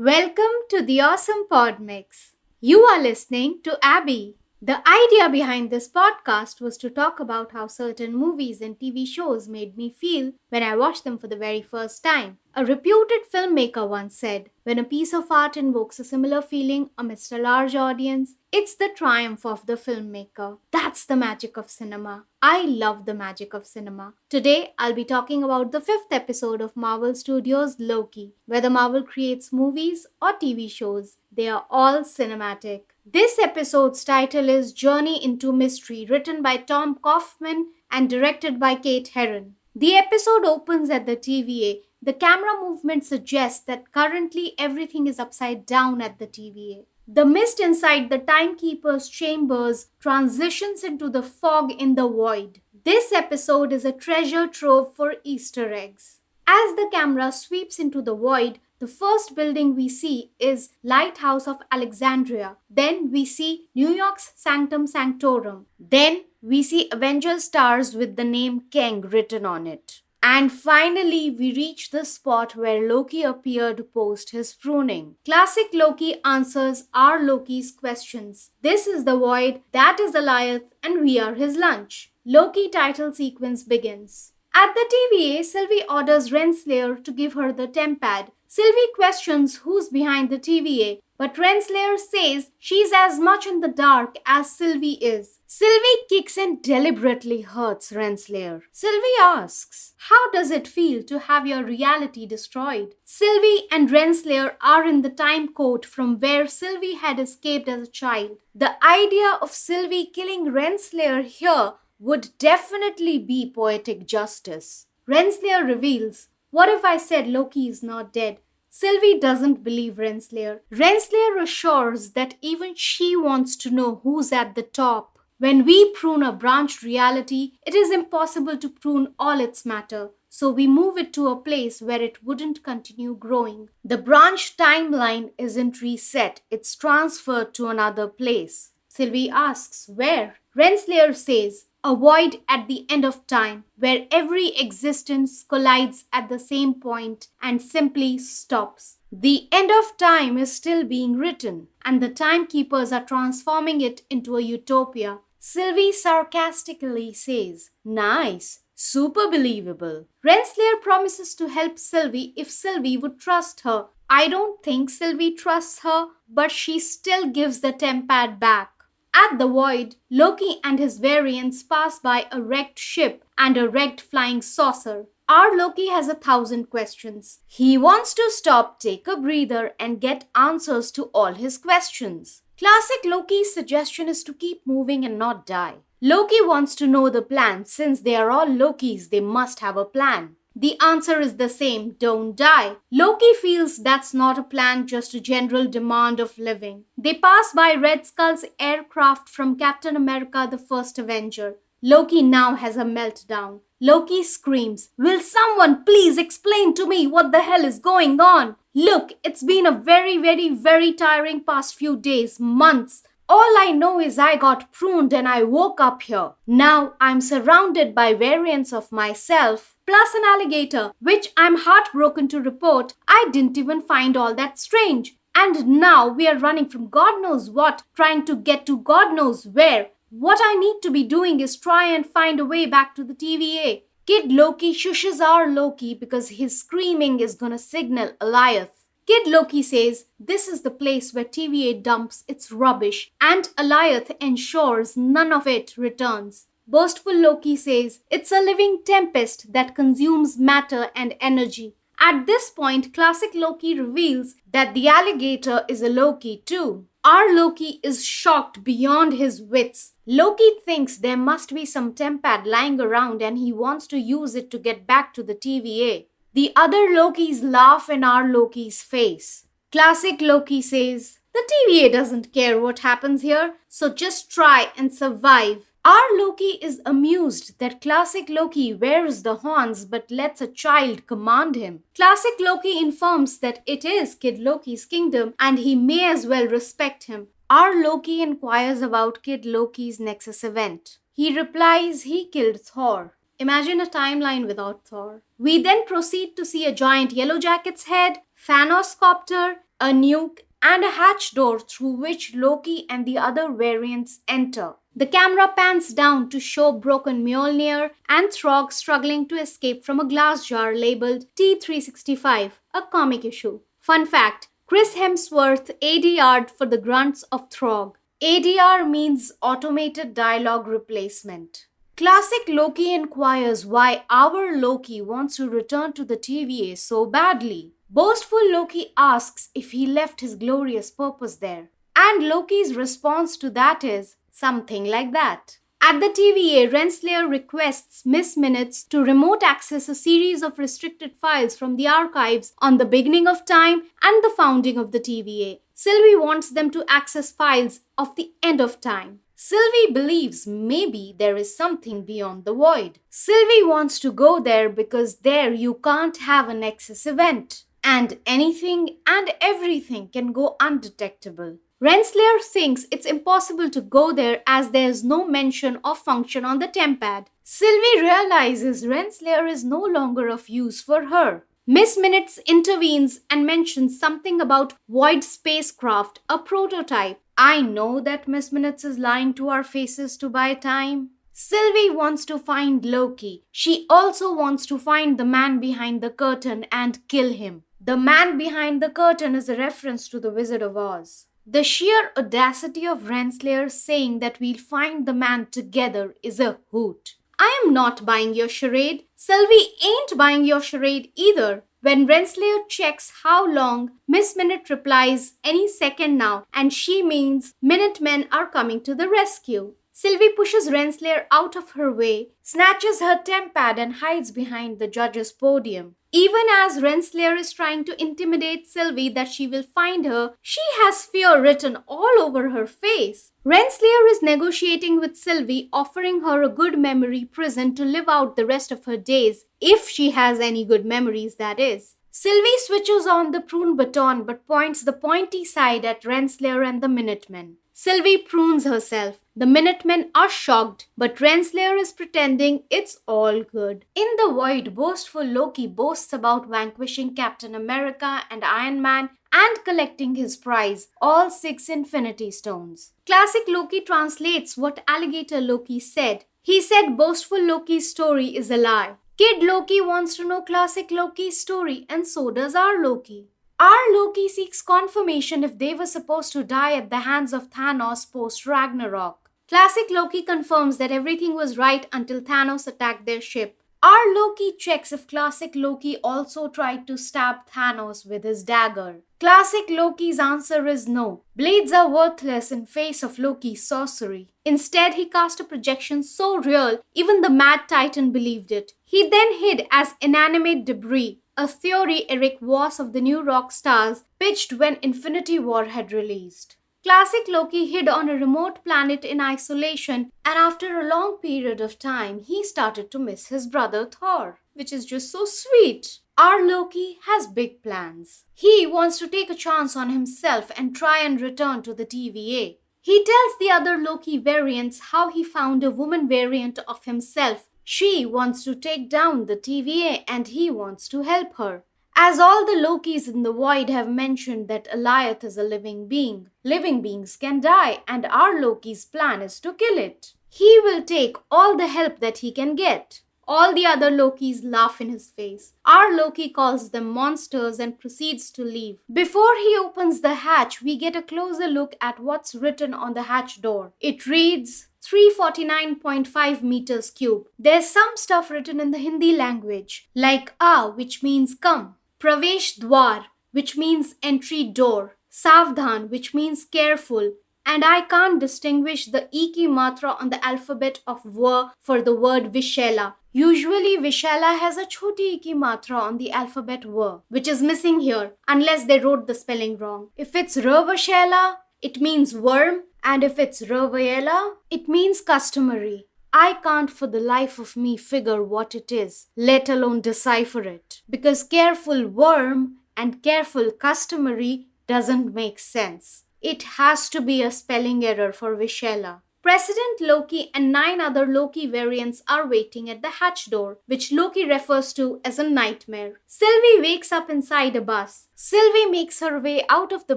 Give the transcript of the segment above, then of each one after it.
Welcome to the Awesome Pod Mix. You are listening to Abby. The idea behind this podcast was to talk about how certain movies and TV shows made me feel when I watched them for the very first time. A reputed filmmaker once said, when a piece of art invokes a similar feeling amidst a large audience, it's the triumph of the filmmaker. That's the magic of cinema. I love the magic of cinema. Today, I'll be talking about the 5th episode of Marvel Studios Loki. Whether Marvel creates movies or TV shows, they are all cinematic. This episode's title is Journey into Mystery, written by Tom Kaufman and directed by Kate Herron. The episode opens at the TVA. The camera movement suggests that currently everything is upside down at the TVA. The mist inside the timekeeper's chambers transitions into the fog in the void. This episode is a treasure trove for Easter eggs. As the camera sweeps into the void, the first building we see is Lighthouse of Alexandria. Then we see New York's Sanctum Sanctorum. Then we see Avengers stars with the name Qeng written on it. And finally, we reach the spot where Loki appeared post his pruning. Classic Loki answers our Loki's questions. This is the void, that is Alioth, and we are his lunch. Loki title sequence begins. At the TVA, Sylvie orders Renslayer to give her the tempad. Sylvie questions who's behind the TVA, but Renslayer says she's as much in the dark as Sylvie is. Sylvie kicks and deliberately hurts Renslayer. Sylvie asks, how does it feel to have your reality destroyed? Sylvie and Renslayer are in the time court from where Sylvie had escaped as a child. The idea of Sylvie killing Renslayer here would definitely be poetic justice. Renslayer reveals, what if I said Loki is not dead? Sylvie doesn't believe Renslayer. Renslayer assures that even she wants to know who's at the top. When we prune a branched reality, it is impossible to prune all its matter. So we move it to a place where it wouldn't continue growing. The branched timeline isn't reset, it's transferred to another place. Sylvie asks, where? Renslayer says, a void at the end of time, where every existence collides at the same point and simply stops. The end of time is still being written, and the timekeepers are transforming it into a utopia. Sylvie sarcastically says, nice, super believable. Renslayer promises to help Sylvie if Sylvie would trust her. I don't think Sylvie trusts her, but she still gives the tempad back. At the void, Loki and his variants pass by a wrecked ship and a wrecked flying saucer. Our Loki has 1,000 questions. He wants to stop, take a breather, and get answers to all his questions. Classic Loki's suggestion is to keep moving and not die. Loki wants to know the plan. Since they are all Lokis, they must have a plan. The answer is the same, don't die. Loki feels that's not a plan, just a general demand of living. They pass by Red Skull's aircraft from Captain America the First Avenger. Loki now has a meltdown. Loki screams, will someone please explain to me what the hell is going on? Look, it's been a very tiring past few days, months. All I know is I got pruned and I woke up here. Now I'm surrounded by variants of myself, plus an alligator, which I'm heartbroken to report I didn't even find all that strange. And now we are running from God knows what, trying to get to God knows where. What I need to be doing is try and find a way back to the TVA. Kid Loki shushes our Loki because his screaming is gonna signal Alioth. Kid Loki says this is the place where TVA dumps its rubbish and Alioth ensures none of it returns. Boastful Loki says it's a living tempest that consumes matter and energy. At this point, Classic Loki reveals that the alligator is a Loki too. Our Loki is shocked beyond his wits. Loki thinks there must be some tempad lying around and he wants to use it to get back to the TVA. The other Lokis laugh in our Loki's face. Classic Loki says, the TVA doesn't care what happens here, so just try and survive. Our Loki is amused that Classic Loki wears the horns but lets a child command him. Classic Loki informs that it is Kid Loki's kingdom and he may as well respect him. Our Loki inquires about Kid Loki's Nexus event. He replies he killed Thor. Imagine a timeline without Thor. We then proceed to see a giant Yellow Jacket's head, Thanos copter, a nuke, and a hatch door through which Loki and the other variants enter. The camera pans down to show broken Mjolnir and Throg struggling to escape from a glass jar labeled T365, a comic issue. Fun fact, Chris Hemsworth ADR'd for the grunts of Throg. ADR means Automated Dialogue Replacement. Classic Loki inquires why our Loki wants to return to the TVA so badly. Boastful Loki asks if he left his glorious purpose there. And Loki's response to that is something like that. At the TVA, Renslayer requests Miss Minutes to remote access a series of restricted files from the archives on the beginning of time and the founding of the TVA. Sylvie wants them to access files of the end of time. Sylvie believes maybe there is something beyond the void. Sylvie wants to go there because there you can't have a Nexus event. And anything and everything can go undetectable. Renslayer thinks it's impossible to go there as there's no mention or function on the tempad. Sylvie realizes Renslayer is no longer of use for her. Miss Minutes intervenes and mentions something about Void spacecraft, a prototype. I know that Miss Minutes is lying to our faces to buy time. Sylvie wants to find Loki. She also wants to find the man behind the curtain and kill him. The man behind the curtain is a reference to the Wizard of Oz. The sheer audacity of Renslayer saying that we'll find the man together is a hoot. I am not buying your charade. Sylvie ain't buying your charade either. When Renslayer checks how long, Miss Minute replies any second now, and she means Minutemen are coming to the rescue. Sylvie pushes Renslayer out of her way, snatches her tempad and hides behind the judge's podium. Even as Renslayer is trying to intimidate Sylvie that she will find her, she has fear written all over her face. Renslayer is negotiating with Sylvie, offering her a good memory prison to live out the rest of her days, if she has any good memories, that is. Sylvie switches on the prune baton but points the pointy side at Renslayer and the Minutemen. Sylvie prunes herself. The Minutemen are shocked, but Renslayer is pretending it's all good. In the void, boastful Loki boasts about vanquishing Captain America and Iron Man and collecting his prize, all 6 Infinity Stones. Classic Loki translates what Alligator Loki said. He said boastful Loki's story is a lie. Kid Loki wants to know Classic Loki's story, and so does our Loki. Our Loki seeks confirmation if they were supposed to die at the hands of Thanos post-Ragnarok. Classic Loki confirms that everything was right until Thanos attacked their ship. Our Loki checks if Classic Loki also tried to stab Thanos with his dagger. Classic Loki's answer is no. Blades are worthless in face of Loki's sorcery. Instead, he cast a projection so real, even the Mad Titan believed it. He then hid as inanimate debris, a theory Eric Voss of the New Rock Stars pitched when Infinity War had released. Classic Loki hid on a remote planet in isolation, and after a long period of time, he started to miss his brother Thor, which is just so sweet. Our Loki has big plans. He wants to take a chance on himself and try and return to the TVA. He tells the other Loki variants how he found a woman variant of himself. She wants to take down the TVA and he wants to help her. As all the Lokis in the void have mentioned that Alioth is a living being. Living beings can die and our Loki's plan is to kill it. He will take all the help that he can get. All the other Lokis laugh in his face. Our Loki calls them monsters and proceeds to leave. Before he opens the hatch, we get a closer look at what's written on the hatch door. It reads 349.5 meters cube. There's some stuff written in the Hindi language, like which means come, Pravesh Dwar, which means entry door, Savdhan, which means careful, and I can't distinguish the E ki matra on the alphabet of V for the word Vishela. Usually Vishela has a choti E ki matra on the alphabet V, which is missing here, unless they wrote the spelling wrong. If it's Ravashela, it means worm, and if it's Ravayela, it means customary. I can't for the life of me figure what it is, let alone decipher it, because careful worm and careful customary doesn't make sense. It has to be a spelling error for Vishela. President Loki and 9 other Loki variants are waiting at the hatch door, which Loki refers to as a nightmare. Sylvie wakes up inside a bus. Sylvie makes her way out of the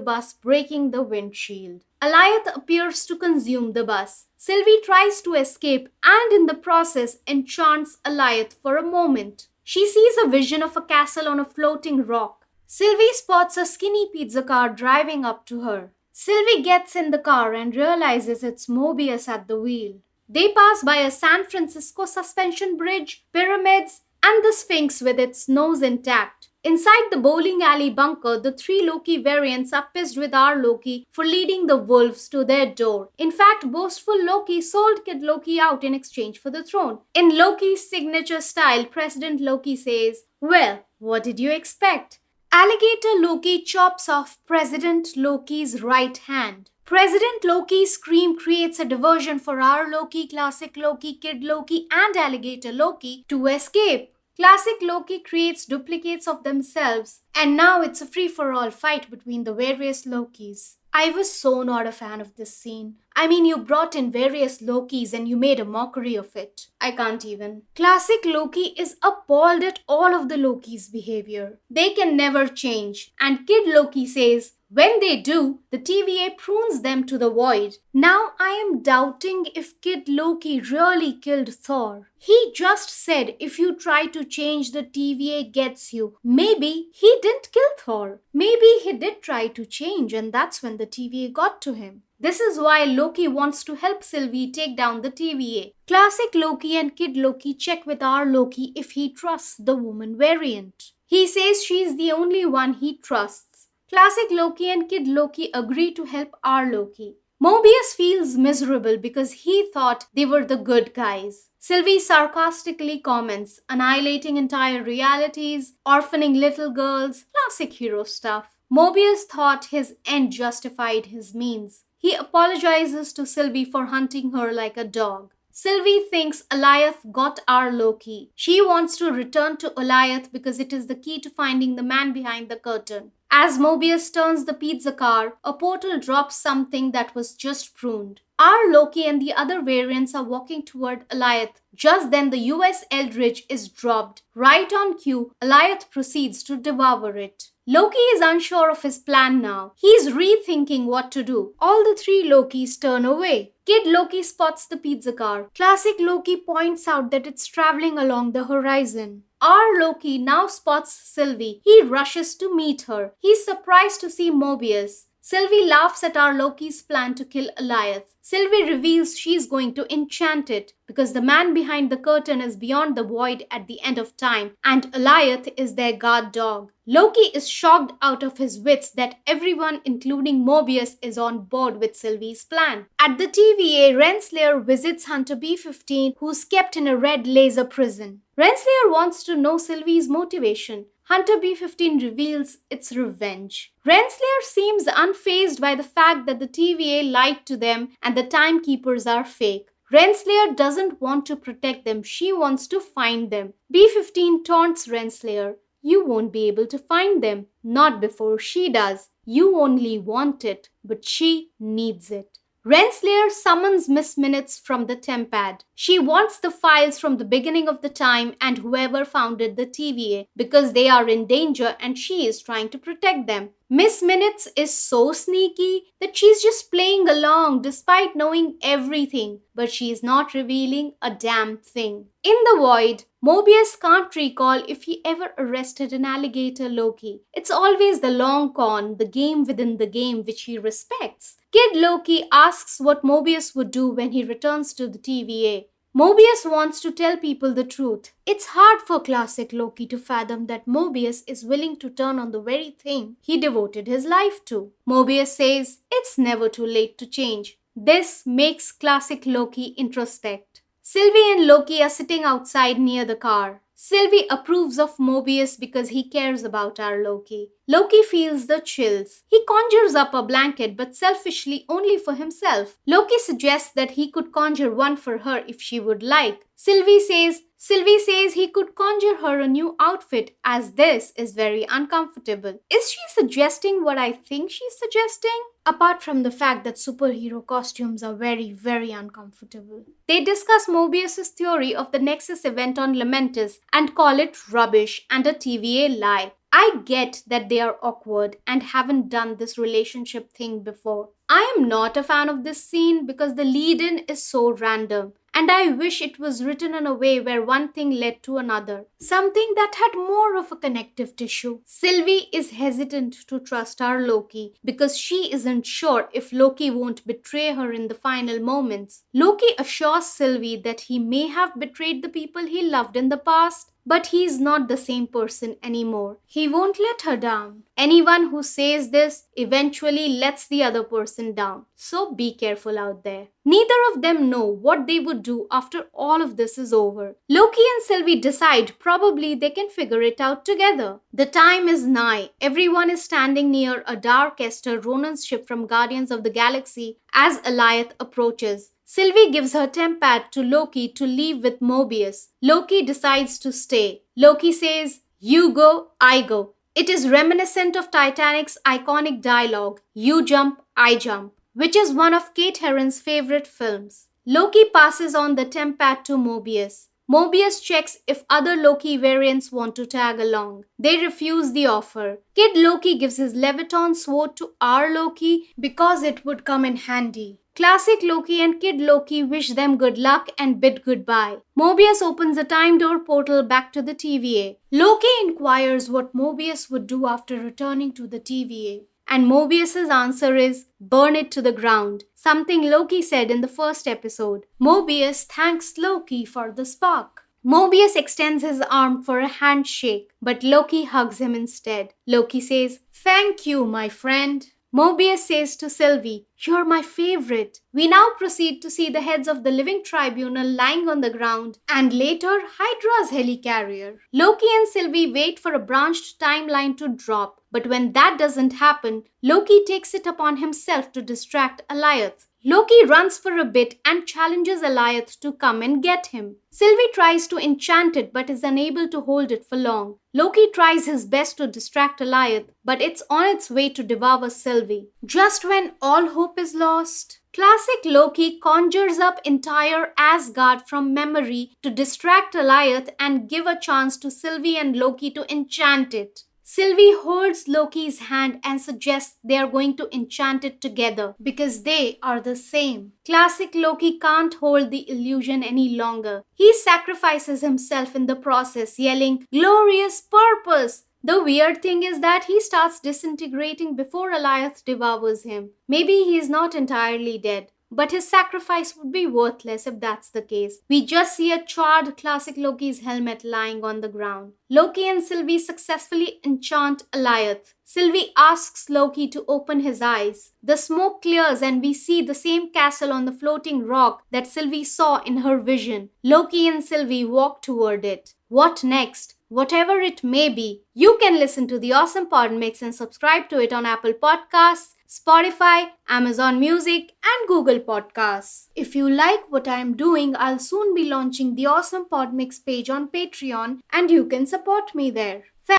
bus, breaking the windshield. Alioth appears to consume the bus. Sylvie tries to escape and in the process enchants Alioth for a moment. She sees a vision of a castle on a floating rock. Sylvie spots a skinny pizza car driving up to her. Sylvie gets in the car and realizes it's Mobius at the wheel. They pass by a San Francisco suspension bridge, pyramids, and the Sphinx with its nose intact. Inside the bowling alley bunker, the 3 Loki variants are pissed with our Loki for leading the wolves to their door. In fact, boastful Loki sold Kid Loki out in exchange for the throne. In Loki's signature style, President Loki says, "Well, what did you expect?" Alligator Loki chops off President Loki's right hand. President Loki's scream creates a diversion for our Loki, Classic Loki, Kid Loki, and Alligator Loki to escape. Classic Loki creates duplicates of themselves, and now it's a free-for-all fight between the various Lokis. I was so not a fan of this scene. I mean, you brought in various Lokis and you made a mockery of it. I can't even. Classic Loki is appalled at all of the Lokis' behavior. They can never change. And Kid Loki says, when they do, the TVA prunes them to the void. Now I am doubting if Kid Loki really killed Thor. He just said if you try to change, the TVA gets you. Maybe he didn't kill Thor. Maybe he did try to change and that's when the TVA got to him. This is why Loki wants to help Sylvie take down the TVA. Classic Loki and Kid Loki check with our Loki if he trusts the woman variant. He says she is the only one he trusts. Classic Loki and Kid Loki agree to help our Loki. Mobius feels miserable because he thought they were the good guys. Sylvie sarcastically comments, annihilating entire realities, orphaning little girls, classic hero stuff. Mobius thought his end justified his means. He apologizes to Sylvie for hunting her like a dog. Sylvie thinks Alioth got our Loki. She wants to return to Alioth because it is the key to finding the man behind the curtain. As Mobius turns the pizza car, a portal drops something that was just pruned. Our Loki and the other variants are walking toward Alioth. Just then the US Eldridge is dropped. Right on cue, Alioth proceeds to devour it. Loki is unsure of his plan now. He's rethinking what to do. All the 3 Lokis turn away. Kid Loki spots the pizza car. Classic Loki points out that it's traveling along the horizon. Our Loki now spots Sylvie. He rushes to meet her. He's surprised to see Mobius. Sylvie laughs at our Loki's plan to kill Alioth. Sylvie reveals she's going to enchant it because the man behind the curtain is beyond the void at the end of time and Alioth is their guard dog. Loki is shocked out of his wits that everyone, including Mobius, is on board with Sylvie's plan. At the TVA, Renslayer visits Hunter B-15, who's kept in a red laser prison. Renslayer wants to know Sylvie's motivation. Hunter B-15 reveals it's revenge. Renslayer seems unfazed by the fact that the TVA lied to them and the timekeepers are fake. Renslayer doesn't want to protect them, she wants to find them. B-15 taunts Renslayer. You won't be able to find them. Not before she does. You only want it, but she needs it. Renslayer summons Miss Minutes from the Tempad. She wants the files from the beginning of the time and whoever founded the TVA because they are in danger and she is trying to protect them. Miss Minutes is so sneaky that she's just playing along despite knowing everything, but she is not revealing a damn thing. In the void, Mobius can't recall if he ever arrested an Alligator Loki. It's always the long con, the game within the game, which he respects. Kid Loki asks what Mobius would do when he returns to the TVA. Mobius wants to tell people the truth. It's hard for Classic Loki to fathom that Mobius is willing to turn on the very thing he devoted his life to. Mobius says it's never too late to change. This makes Classic Loki introspect. Sylvie and Loki are sitting outside near the car. Sylvie approves of Mobius because he cares about our Loki. Loki feels the chills. He conjures up a blanket but selfishly only for himself. Loki suggests that he could conjure one for her if she would like. Sylvie says Sylvie says he could conjure her a new outfit as this is very uncomfortable. Is she suggesting what I think she's suggesting? Apart from the fact that superhero costumes are very, very uncomfortable. They discuss Mobius' theory of the Nexus event on Lamentus and call it rubbish and a TVA lie. I get that they are awkward and haven't done this relationship thing before. I am not a fan of this scene because the lead-in is so random. And I wish it was written in a way where one thing led to another. Something that had more of a connective tissue. Sylvie is hesitant to trust our Loki because she isn't sure if Loki won't betray her in the final moments. Loki assures Sylvie that he may have betrayed the people he loved in the past, but he is not the same person anymore. He won't let her down. Anyone who says this eventually lets the other person down. So be careful out there. Neither of them know what they would do after all of this is over. Loki and Sylvie decide probably they can figure it out together. The time is nigh. Everyone is standing near a Dark Esther Ronan's ship from Guardians of the Galaxy as Alioth approaches. Sylvie gives her tempad to Loki to leave with Mobius. Loki decides to stay. Loki says, "You go, I go." It is reminiscent of Titanic's iconic dialogue, "You jump, I jump," which is one of Kate Herron's favorite films. Loki passes on the tempad to Mobius. Mobius checks if other Loki variants want to tag along. They refuse the offer. Kid Loki gives his Leviton sword to our Loki because it would come in handy. Classic Loki and Kid Loki wish them good luck and bid goodbye. Mobius opens a time door portal back to the TVA. Loki inquires what Mobius would do after returning to the TVA. And Mobius' answer is, burn it to the ground. Something Loki said in the first episode. Mobius thanks Loki for the spark. Mobius extends his arm for a handshake, but Loki hugs him instead. Loki says, "Thank you, my friend." Mobius says to Sylvie, "You're my favorite." We now proceed to see the heads of the living tribunal lying on the ground and later Hydra's helicarrier. Loki and Sylvie wait for a branched timeline to drop, but when that doesn't happen, Loki takes it upon himself to distract Alioth. Loki runs for a bit and challenges Alioth to come and get him. Sylvie tries to enchant it but is unable to hold it for long. Loki tries his best to distract Alioth, but it's on its way to devour Sylvie. Just when all hope is lost, classic Loki conjures up entire Asgard from memory to distract Alioth and give a chance to Sylvie and Loki to enchant it. Sylvie holds Loki's hand and suggests they are going to enchant it together because they are the same. Classic Loki can't hold the illusion any longer. He sacrifices himself in the process, yelling, "Glorious purpose!" The weird thing is that he starts disintegrating before Alioth devours him. Maybe he is not entirely dead, but his sacrifice would be worthless if that's the case. We just see a charred classic Loki's helmet lying on the ground. Loki and Sylvie successfully enchant Alioth. Sylvie asks Loki to open his eyes. The smoke clears and we see the same castle on the floating rock that Sylvie saw in her vision. Loki and Sylvie walk toward it. What next? Whatever it may be, you can listen to the Awesome Pod Mix and subscribe to it on Apple Podcasts, Spotify, Amazon Music, and Google Podcasts. If you like what I am doing, I'll soon be launching the Awesome Pod Mix page on Patreon and you can support me there.